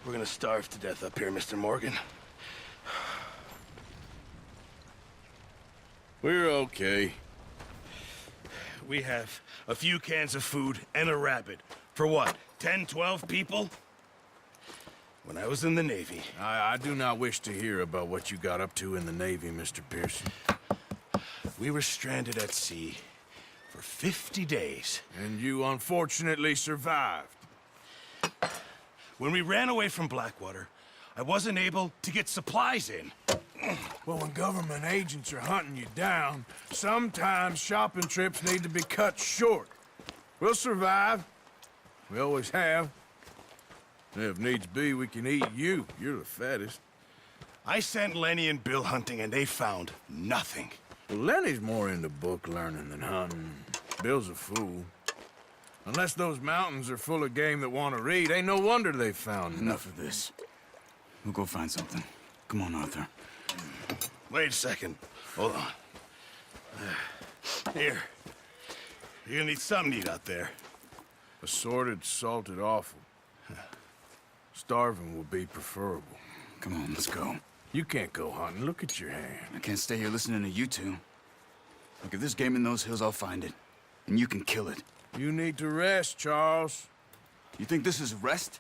We're gonna starve to death up here, Mr. Morgan. We're okay. We have a few cans of food and a rabbit. For what, 10, 12 people? When I was in the Navy... I do not wish to hear about what you got up to in the Navy, Mr. Pearson. We were stranded at sea for 50 days. And you unfortunately survived. When we ran away from Blackwater, I wasn't able to get supplies in. Well, when government agents are hunting you down, sometimes shopping trips need to be cut short. We'll survive. We always have. If needs be, we can eat you. You're the fattest. I sent Lenny and Bill hunting, and they found nothing. Well, Lenny's more into book learning than hunting. Bill's a fool. Unless those mountains are full of game that want to read, ain't no wonder they found Enough of this. We'll go find something. Come on, Arthur. Wait a second. Hold on. Here. You're gonna need something to eat out there. Assorted, salted offal. Starving will be preferable. Come on, let's go. You can't go hunting. Look at your hand. I can't stay here listening to you two. Look, if there's game in those hills, I'll find it. And you can kill it. You need to rest, Charles. You think this is rest?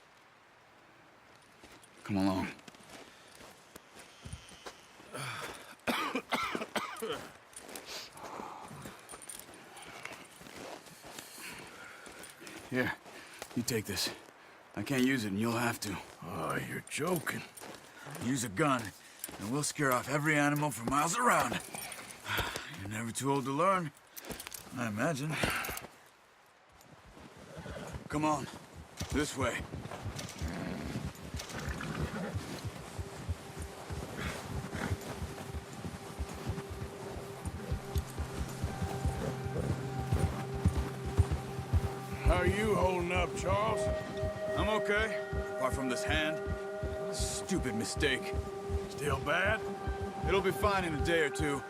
Come along. Here, you take this. I can't use it, and you'll have to. Oh, you're joking. Use a gun, and we'll scare off every animal for miles around. You're never too old to learn, I imagine. Come on, this way. How are you holding up, Charles? I'm okay, apart from this hand. Stupid mistake. Still bad? It'll be fine in a day or two.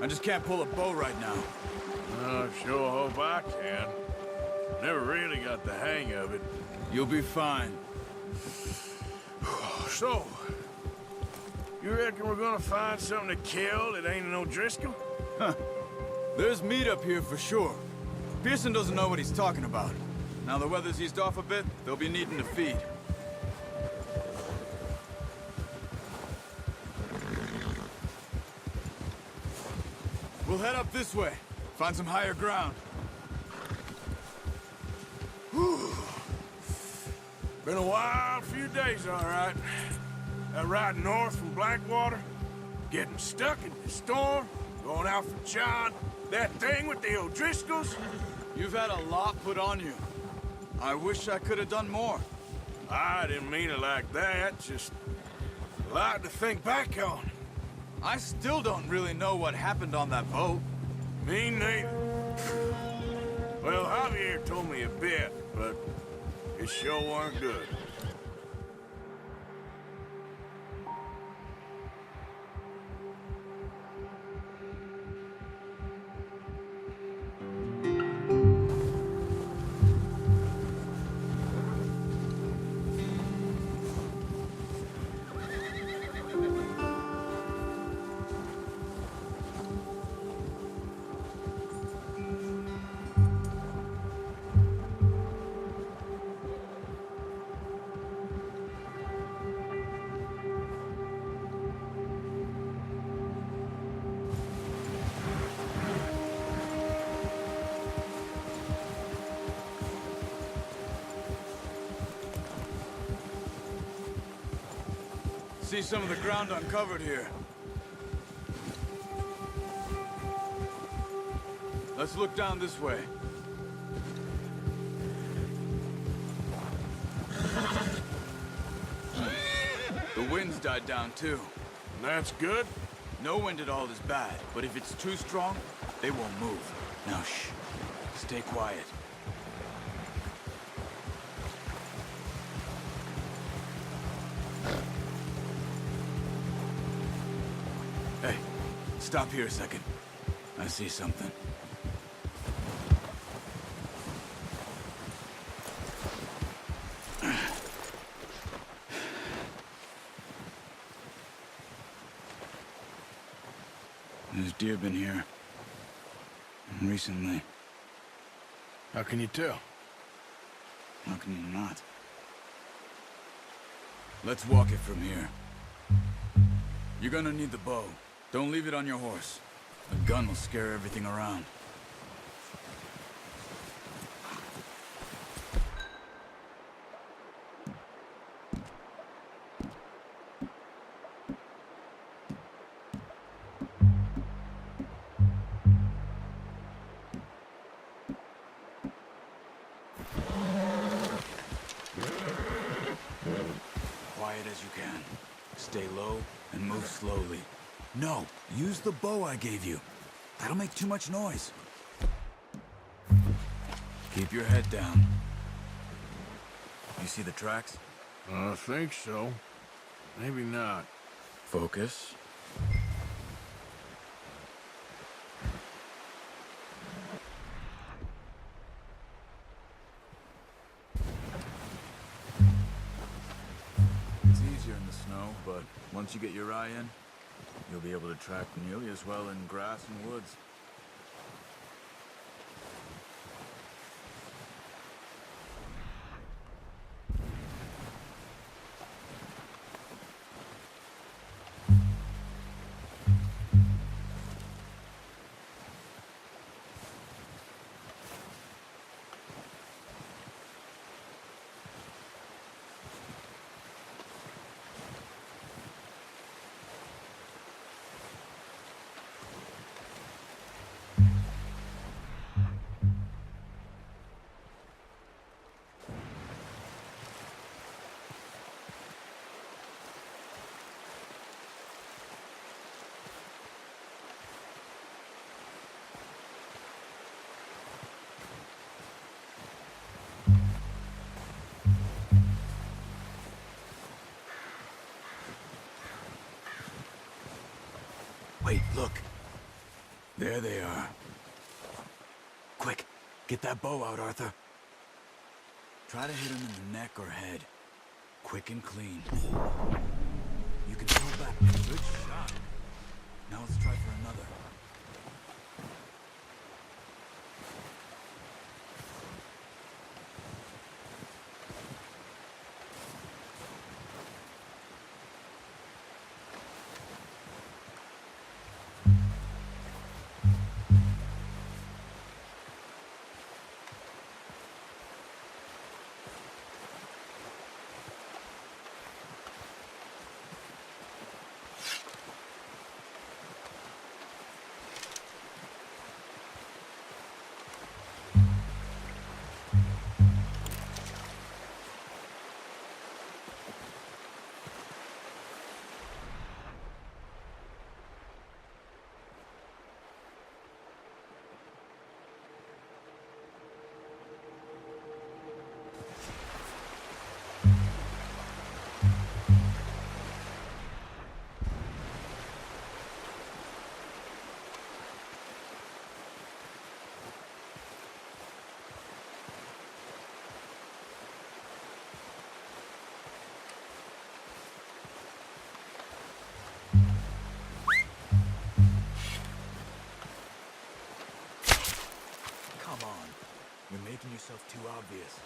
I just can't pull a bow right now. I sure hope I can. Never really got the hang of it. You'll be fine. So, you reckon we're gonna find something to kill that ain't no Driscoll? Huh. There's meat up here for sure. Pearson doesn't know what he's talking about. Now the weather's eased off a bit, they'll be needing to feed. We'll head up this way. Find some higher ground. Whew. Been a wild few days, all right. That ride north from Blackwater, getting stuck in the storm, going out for John, that thing with the O'Driscolls. You've had a lot put on you. I wish I could have done more. I didn't mean it like that, just a lot to think back on. I still don't really know what happened on that boat. Me neither. Well, Javier told me a bit, but it sure weren't good. See some of the ground uncovered here. Let's look down this way. The wind's died down too. That's good. No wind at all is bad, but if it's too strong, they won't move. Now shh. Stay quiet. Hey, stop here a second. I see something. There's deer been here. Recently. How can you tell? How can you not? Let's walk it from here. You're gonna need the bow. Don't leave it on your horse. A gun will scare everything around. Quiet as you can. Stay low and move slowly. No, use the bow I gave you. That'll make too much noise. Keep your head down. You see the tracks? I think so. Maybe not. Focus. It's easier in the snow, but once you get your eye in, you'll be able to track nearly as well in grass and woods. Wait, look. There they are. Quick, get that bow out, Arthur. Try to hit him in the neck or head. Quick and clean. You can pull back. Good shot. Now let's try for another. Come on. You're making yourself too obvious.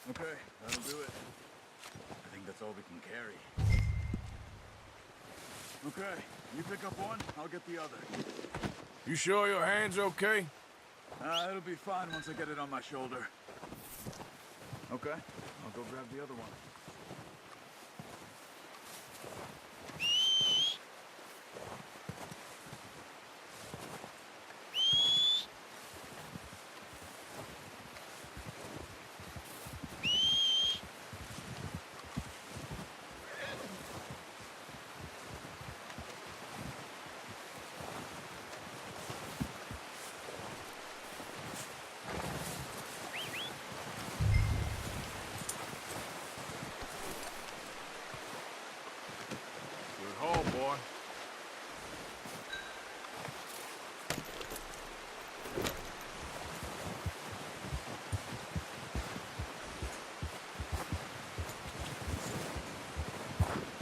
Okay, that'll do it. I think that's all we can carry. Okay, you pick up one, I'll get the other. You sure your hand's okay? It'll be fine once I get it on my shoulder. Okay, I'll go grab the other one. Good haul, boy.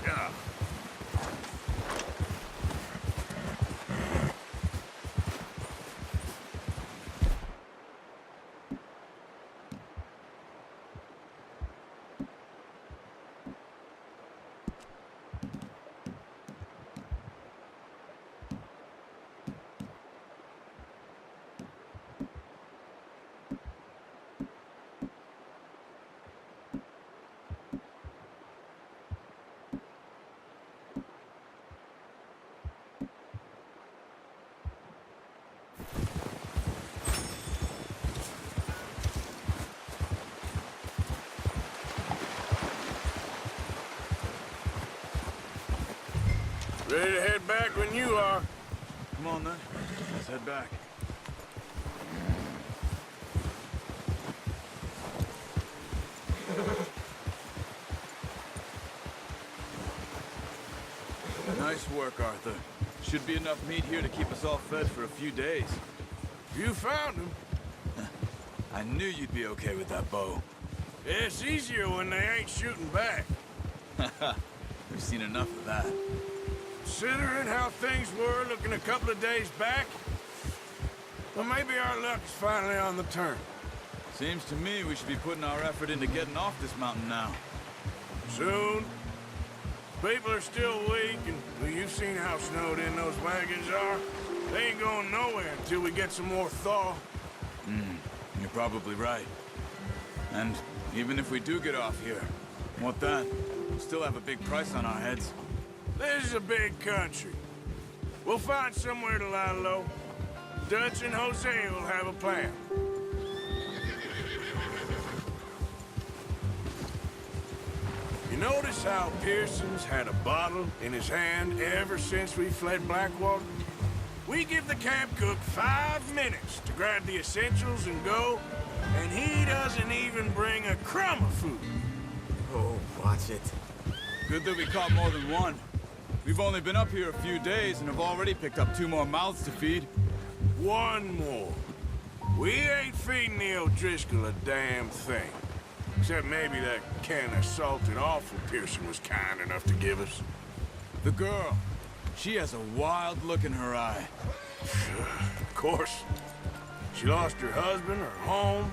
Yeah. Ready to head back when you are. Come on then, let's head back. Nice work, Arthur. Should be enough meat here to keep us all fed for a few days. You found him. I knew you'd be okay with that bow. It's easier when they ain't shooting back. We've seen enough of that. Considering how things were looking a couple of days back, well, maybe our luck is finally on the turn. Seems to me we should be putting our effort into getting off this mountain now. Soon. People are still weak, and well, you've seen how snowed in those wagons are. They ain't going nowhere until we get some more thaw. You're probably right. And even if we do get off here, what then? We'll still have a big price on our heads. This is a big country. We'll find somewhere to lie low. Dutch and Jose will have a plan. You notice how Pearson's had a bottle in his hand ever since we fled Blackwater? We give the camp cook 5 minutes to grab the essentials and go, and he doesn't even bring a crumb of food. Oh, watch it. Good that we caught more than one. We've only been up here a few days and have already picked up 2 more mouths to feed. One more. We ain't feeding the O'Driscoll a damn thing. Except maybe that can of salted offal Pearson was kind enough to give us. The girl. She has a wild look in her eye. Of course. She lost her husband, her home,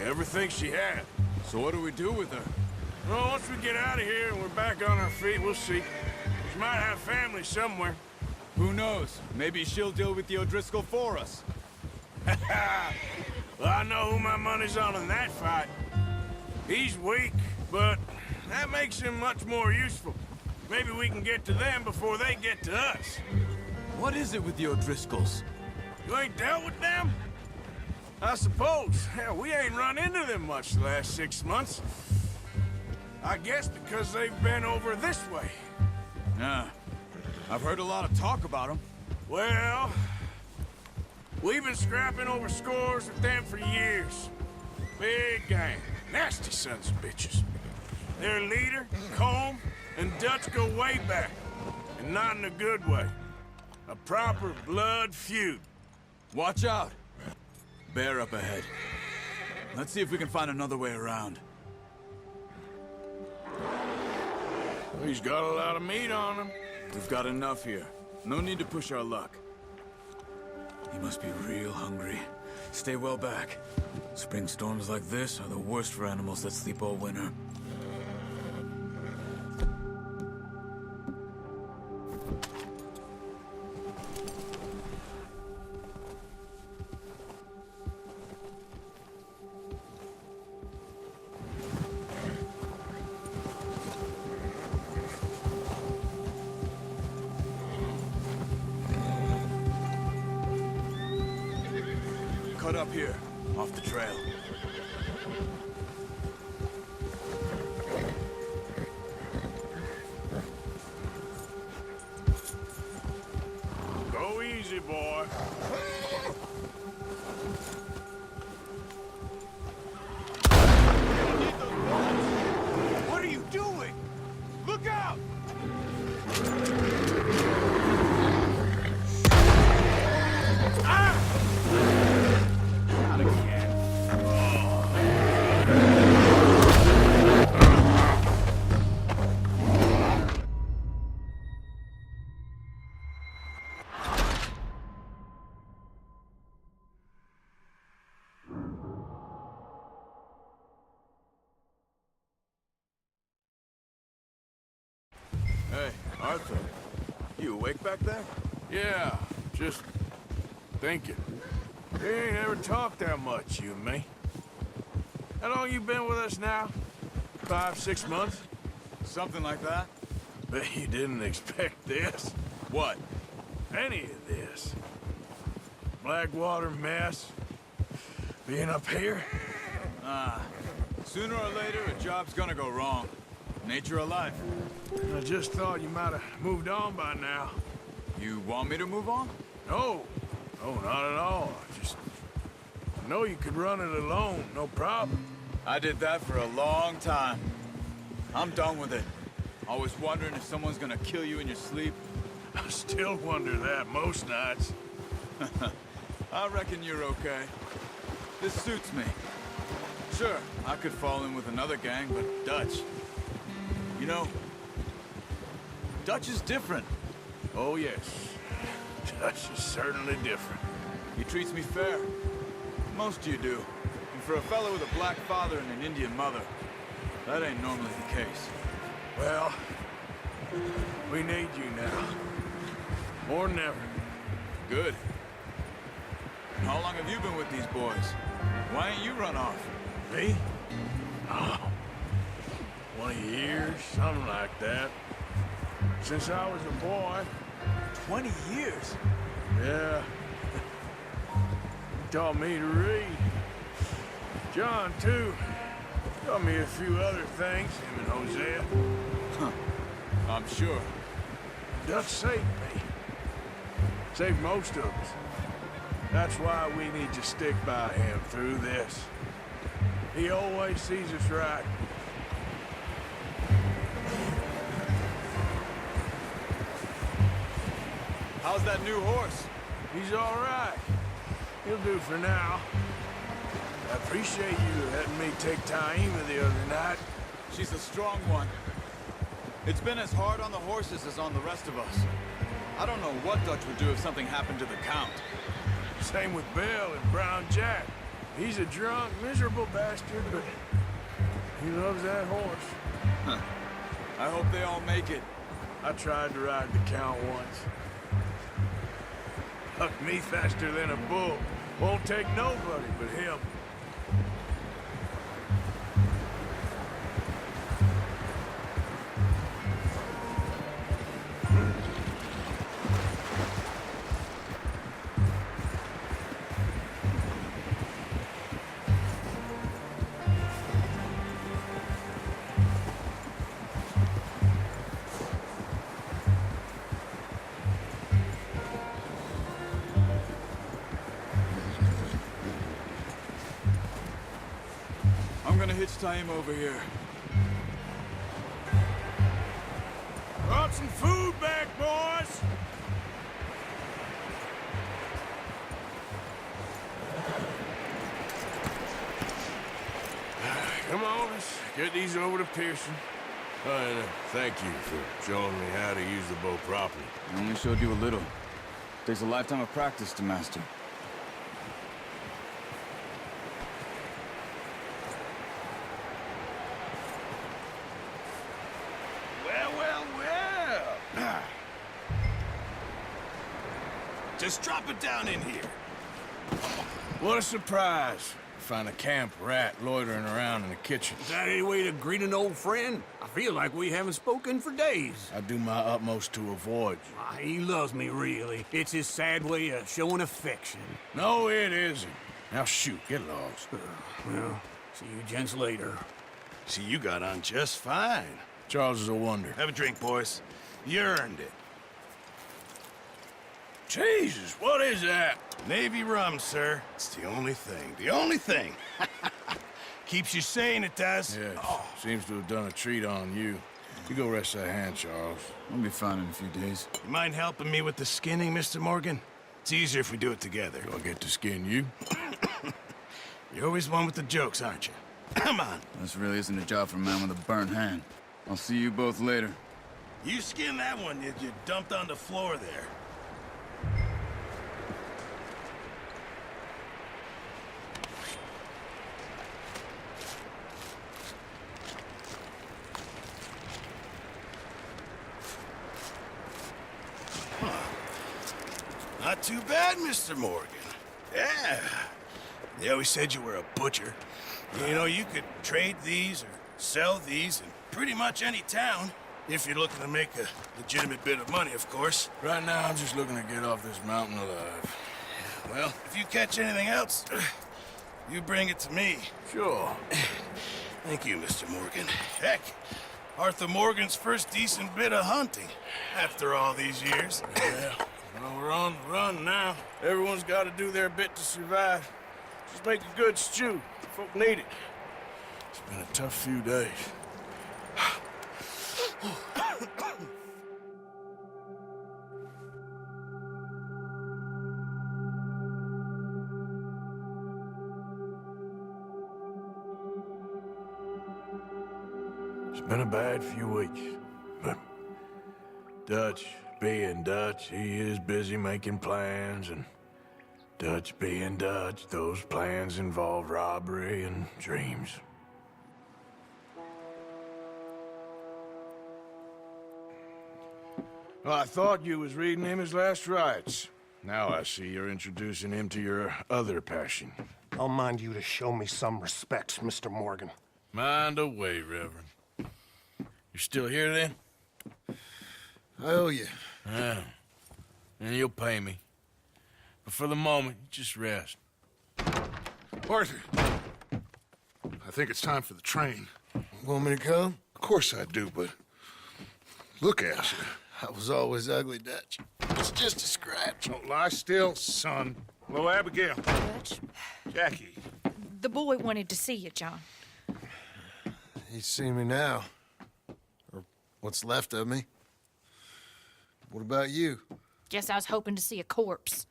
everything she had. So what do we do with her? Well, once we get out of here and we're back on our feet, we'll see. She might have family somewhere. Who knows? Maybe she'll deal with the O'Driscoll for us. Well, I know who my money's on in that fight. He's weak, but that makes him much more useful. Maybe we can get to them before they get to us. What is it with the O'Driscolls? You ain't dealt with them? I suppose. Hell, we ain't run into them much the last 6 months. I guess because they've been over this way. Yeah. I've heard a lot of talk about them. Well, we've been scrapping over scores with them for years. Big gang. Nasty sons of bitches. Their leader, Colm, and Dutch go way back. And not in a good way. A proper blood feud. Watch out! Bear up ahead. Let's see if we can find another way around. He's got a lot of meat on him. We've got enough here. No need to push our luck. He must be real hungry. Stay well back. Spring storms like this are the worst for animals that sleep all winter. Cut up here, off the trail. Go easy, boy. What are you doing? Look out! Not again. Hey, Arthur. You awake back there? Yeah, just thinking. We ain't ever talked that much, you and me. How long you been with us now? 5, 6 months? Something like that? Bet you didn't expect this. What? Any of this. Blackwater mess. Being up here. Sooner or later, a job's gonna go wrong. Nature of life. I just thought you might have moved on by now. You want me to move on? No. No, not at all. I know you could run it alone, no problem. I did that for a long time. I'm done with it. Always wondering if someone's gonna kill you in your sleep. I still wonder that most nights. I reckon you're okay. This suits me. Sure, I could fall in with another gang, but Dutch... You know, Dutch is different. Oh, yes. Dutch is certainly different. He treats me fair. Most of you do. And for a fellow with a black father and an Indian mother, that ain't normally the case. Well, we need you now. More than ever. Good. How long have you been with these boys? Why ain't you run off? Me? Oh, 20 years, something like that. Since I was a boy. 20 years? Yeah. He taught me to read. John, too. Taught me a few other things, him and Hosea. Huh. I'm sure. Dutch saved me. Saved most of us. That's why we need to stick by him through this. He always sees us right. How's that new horse? He's all right. He'll do for now. I appreciate you letting me take Taima the other night. She's a strong one. It's been as hard on the horses as on the rest of us. I don't know what Dutch would do if something happened to the Count. Same with Bill and Brown Jack. He's a drunk, miserable bastard, but he loves that horse. Huh. I hope they all make it. I tried to ride the Count once. Hucked me faster than a bull. Won't take nobody but him. I'm gonna hitch Taima over here. Brought some food back, boys! Come on, let's get these over to Pearson. And thank you for showing me how to use the bow properly. I only showed you a little. Takes a lifetime of practice to master. Just drop it down in here. What a surprise. Find a camp rat loitering around in the kitchen. Is that any way to greet an old friend? I feel like we haven't spoken for days. I do my utmost to avoid you. He loves me, really. It's his sad way of showing affection. No, it isn't. Now shoot, get lost. Well, see you gents later. See, you got on just fine. Charles is a wonder. Have a drink, boys. You earned it. Jesus, what is that? Navy rum, sir. It's the only thing. The only thing. Keeps you sane, it does. Yes, seems to have done a treat on you. You go rest that hand, Charles. We'll be fine in a few days. You mind helping me with the skinning, Mr. Morgan? It's easier if we do it together. Do I get to skin you? You're always one with the jokes, aren't you? Come on. This really isn't a job for a man with a burnt hand. I'll see you both later. You skin that one you dumped on the floor there. Not too bad, Mr. Morgan. Yeah. They always said you were a butcher. You know, you could trade these or sell these in pretty much any town. If you're looking to make a legitimate bit of money, of course. Right now, I'm just looking to get off this mountain alive. Well, if you catch anything else, you bring it to me. Sure. Thank you, Mr. Morgan. Heck, Arthur Morgan's first decent bit of hunting after all these years. Yeah. Well, we're on the run now. Everyone's got to do their bit to survive. Just make a good stew. Folk need it. It's been a tough few days. It's been a bad few weeks, but Dutch being Dutch, he is busy making plans, and Dutch being Dutch, those plans involve robbery and dreams. Well, I thought you was reading him his last rites. Now I see you're introducing him to your other passion. I'll mind you to show me some respect, Mr. Morgan. Mind away, Reverend. You still here, then? I owe you. Yeah. And you'll pay me. But for the moment, just rest. Arthur, I think it's time for the train. Want me to come? Of course I do, but look at you. I was always ugly, Dutch. It's just a scratch. Don't lie still, son. Hello, Abigail. Dutch, Jackie. the boy wanted to see you, John. You see me now. Or what's left of me. What about you? Guess I was hoping to see a corpse.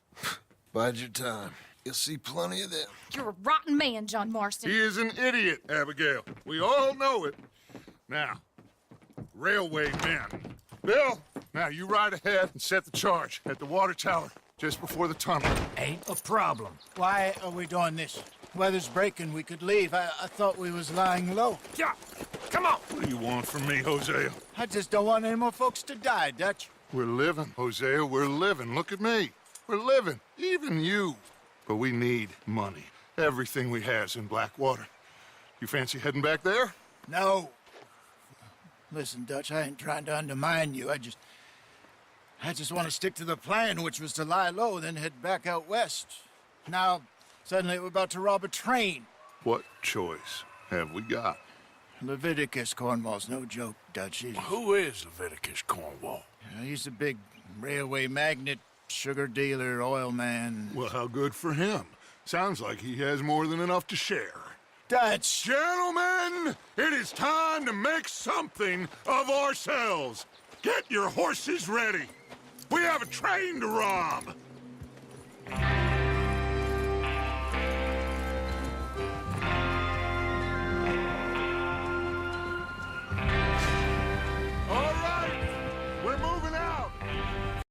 Bide your time. You'll see plenty of them. You're a rotten man, John Marston. He is an idiot, Abigail. We all know it. Now, railway men. Bill, now you ride ahead and set the charge at the water tower just before the tunnel. Ain't a problem. Why are we doing this? Weather's breaking. We could leave. I thought we was lying low. Yeah, come on. What do you want from me, Hosea? I just don't want any more folks to die, Dutch. We're living, Hosea. We're living. Look at me. We're living. Even you. But we need money. Everything we has in Blackwater. You fancy heading back there? No. Listen, Dutch, I ain't trying to undermine you. I just want to stick to the plan, which was to lie low, then head back out west. Now, suddenly we're about to rob a train. What choice have we got? Leviticus Cornwall's no joke, Dutch. Who is Leviticus Cornwall? He's a big railway magnate, sugar dealer, oil man. Well, how good for him. Sounds like he has more than enough to share. Dutch! Gentlemen, it is time to make something of ourselves. Get your horses ready. We have a train to rob.